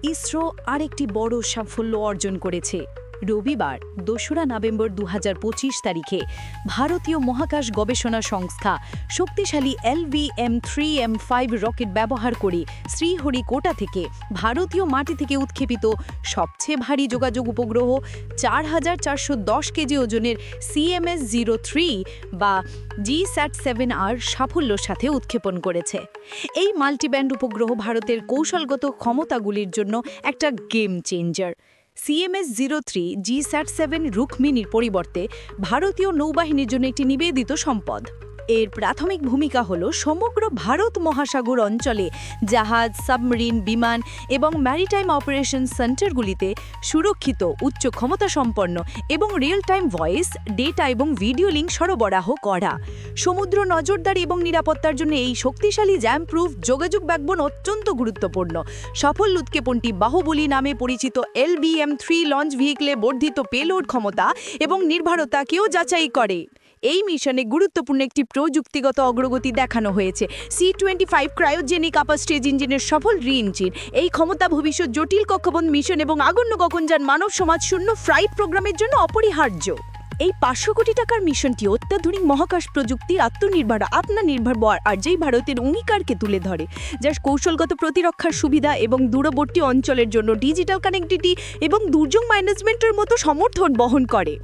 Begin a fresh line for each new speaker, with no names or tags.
ইসরো আরেকটি বড় সাফল্য অর্জন করেছে। রবিবার ২রা নভেম্বর ২০২৫ তারিখে ভারতীয় মহাকাশ গবেষণা সংস্থা শক্তিশালী LVM-3M5 রকেট ব্যবহার করে শ্রীহরিকোটা থেকে ভারতীয় মাটি থেকে উৎক্ষেপিত সবচেয়ে ভারী যোগাযোগ উপগ্রহ ৪,৪১০ কেজি ওজনের CMS-03 বা GSAT-7R সাফল্যের সাথে উৎক্ষেপণ করেছে। এই মাল্টিব্যান্ড উপগ্রহ ভারতের কৌশলগত ক্ষমতাগুলির জন্য একটা গেম চেঞ্জার। CMS-03 GSAT-7 রুক্মিণীর পরিবর্তে ভারতীয় নৌবাহিনীর জন্য একটি নিবেদিত সম্পদ। এর প্রাথমিক ভূমিকা হল সমগ্র ভারত মহাসাগর অঞ্চলে জাহাজ, সাবমেরিন, বিমান এবং ম্যারিটাইম অপারেশন সেন্টারগুলিতে সুরক্ষিত, উচ্চ ক্ষমতা সম্পন্ন এবং রিয়েল টাইম ভয়েস, ডেটা এবং ভিডিও লিঙ্ক সরবরাহ করা। সমুদ্র নজরদারি এবং নিরাপত্তার জন্য এই শক্তিশালী জ্যাম প্রুফ যোগাযোগ ব্যাকবোন অত্যন্ত গুরুত্বপূর্ণ। সফল উৎক্ষেপণটি বাহুবলী নামে পরিচিত LVM-3 লঞ্চ ভেহিকলে বর্ধিত পেলোড ক্ষমতা এবং নির্ভরতাকেও যাচাই করে। এই মিশনে গুরুত্বপূর্ণ একটি প্রযুক্তিগত অগ্রগতি দেখানো হয়েছে। C-25 ক্রায়োজেনিক আপার স্টেজ ইঞ্জিনের সফল রি-ইঞ্জিন। এই ক্ষমতা ভবিষ্যৎ জটিল কক্ষপথ মিশন এবং আগন্য গগনযান মানব সমাজ শূন্য ফ্লাইট প্রোগ্রামের জন্য অপরিহার্য। এই ৫০০ কোটি টাকার মিশনটি অত্যাধুনিক মহাকাশ প্রযুক্তির আত্মনির্ভর আত্মনির্ভর আর যেই ভারতের অঙ্গীকারকে তুলে ধরে, যার কৌশলগত প্রতিরক্ষার সুবিধা এবং দূরবর্তী অঞ্চলের জন্য ডিজিটাল কানেক্টিভিটি এবং দুর্যোগ ম্যানেজমেন্টের মতো সমর্থন বহন করে।